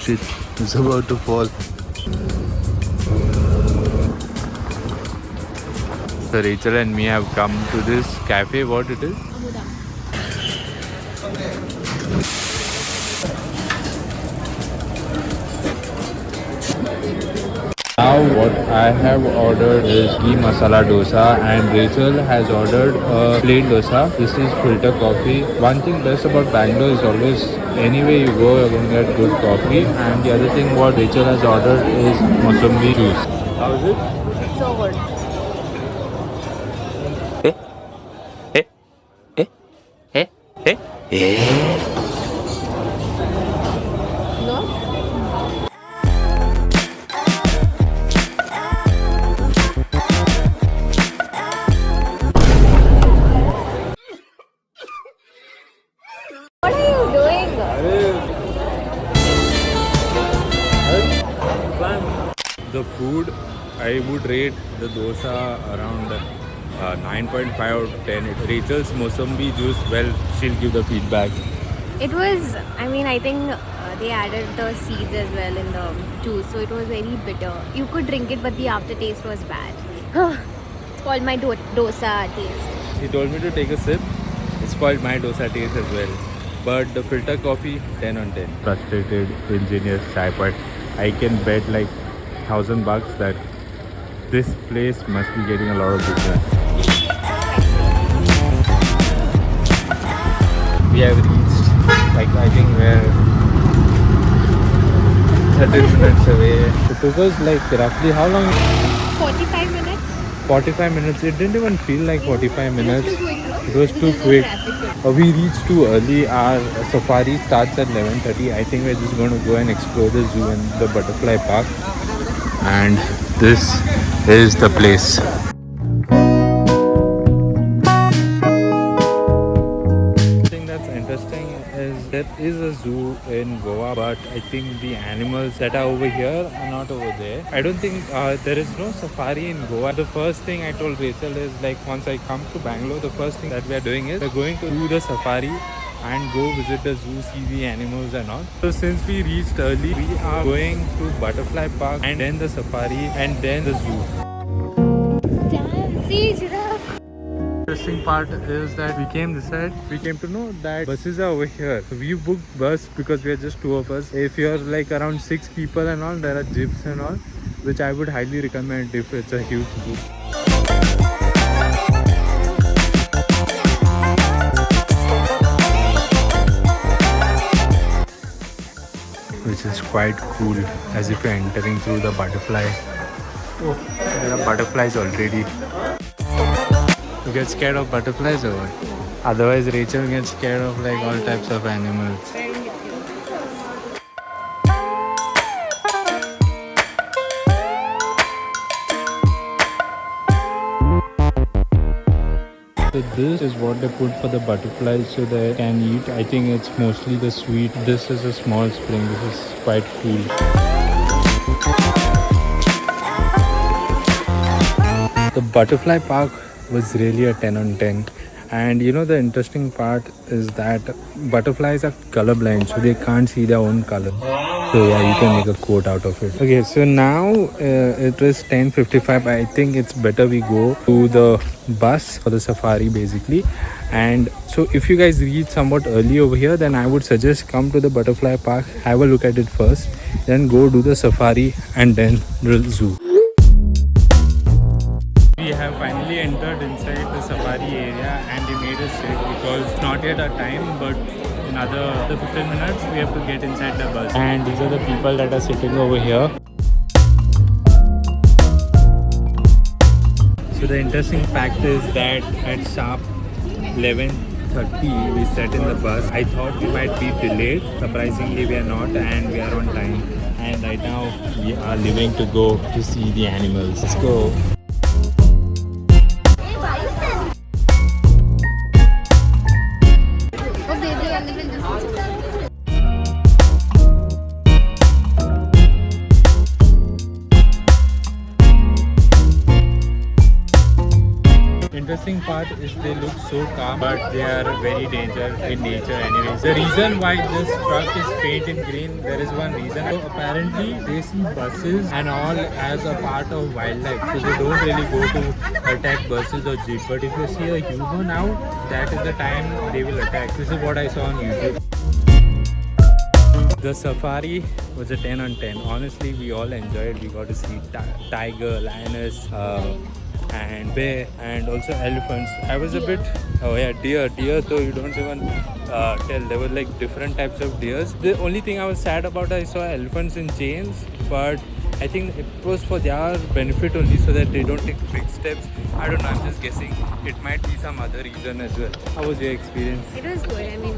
shit, it's about to fall. So Rachel and me have come to this cafe. What it is? Now what I have ordered is ghee masala dosa and Rachel has ordered a plain dosa. This is filter coffee. One thing best about Bangalore is always anywhere you go you're going to get good coffee, and the other thing what Rachel has ordered is Mosombi juice. How is it? So good. Eh, eh, eh, eh, eh. No? What are you doing? The food, I would rate the dosa around 9.5 out of 10. Rachel's Mosombi juice, well, she'll give the feedback. It was, I think they added the seeds as well in the juice, so it was very bitter. You could drink it, but the aftertaste was bad. It's called my dosa taste. She told me to take a sip. It's spoiled my dosa taste as well. But the filter coffee, 10 on 10. Frustrated engineer chai, but I can bet like $1,000 that this place must be getting a lot of business. We have reached, like, I think we're 30 minutes away. It took us like roughly how long? 45 minutes? 45 minutes. It didn't even feel like 45 minutes. It was too Because of quick. traffic. We reached too early. Our safari starts at 11:30. I think we're just going to go and explore the zoo and the butterfly park. And this is the place. Thing that's interesting is there is a zoo in Goa, but I think the animals that are over here are not over there. I don't think there is no safari in Goa. The first thing I told Rachel is like once I come to Bangalore, the first thing that we are doing is we're going to do the safari and go visit the zoo, see the animals and all. So since we reached early, we are going to Butterfly Park and then the safari and then the zoo. Damn, see, giraffe. Interesting part is that we came this side. We came to know that buses are over here. So we booked bus because we are just two of us. If you're like around 6 people and all, there are jeeps and all, which I would highly recommend if it's a huge group. Which is quite cool, as if you're entering through the butterfly. Oh, there are butterflies already. You get scared of butterflies or what? Otherwise Rachel gets scared of like all types of animals. So this is what they put for the butterflies so they can eat. I think it's mostly the sweet. This is a small spring. This is quite cool. The butterfly park was really a 10 on 10. And you know the interesting part is that butterflies are colorblind, so they can't see their own color. So yeah, you can make a quote out of it. Okay, so now it is 10:55. I think it's better we go to the bus for the safari basically. And so if you guys reach somewhat early over here, then I would suggest come to the butterfly park, have a look at it first, then go do the safari and then the zoo. We have finally entered inside the safari area and they made us sit because it's not yet our time, but in another 15 minutes we have to get inside the bus. And these are the people that are sitting over here. So the interesting fact is that at sharp 11:30 we sat in the bus. I thought we might be delayed. Surprisingly we are not, and we are on time. And right now we are leaving to go to see the animals. Let's go. interesting part is they look so calm, but they are very dangerous in nature anyways. The reason why this truck is painted in green, there is one reason. So apparently they see buses and all as a part of wildlife. So they don't really go to attack buses or jeep. But if you see a human out, that is the time they will attack. This is what I saw on YouTube. The safari was a 10 on 10. Honestly, we all enjoyed. We got to see tiger, lioness, and bear, and also elephants. I was a bit, oh yeah, deer, though you don't even tell. There were like different types of deers. The only thing I was sad about, I saw elephants in chains, but I think it was for their benefit only, so that they don't take big steps. I don't know, I'm just guessing. It might be some other reason as well. How was your experience? It was good. I mean,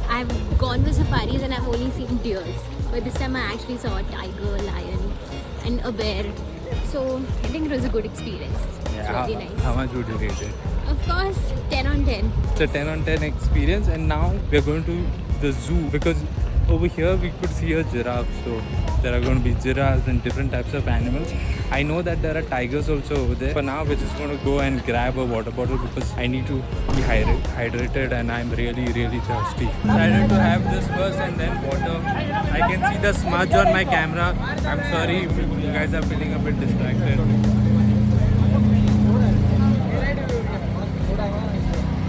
I've gone to safaris and I've only seen deers, but this time I actually saw a tiger, lion, and a bear. So I think it was a good experience. Yeah, It's really nice. how much would you rate it? Of course, 10 on 10. It's a 10 on 10 experience, and now we're going to the zoo, because over here we could see a giraffe. So there are going to be giraffes and different types of animals. I know that there are tigers also over there. For now, we're just going to go and grab a water bottle because I need to be hydrated and I'm really thirsty. Decided to have this first and then water. I can see the smudge on my camera. I'm sorry if you guys are feeling a bit distracted.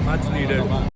Much needed.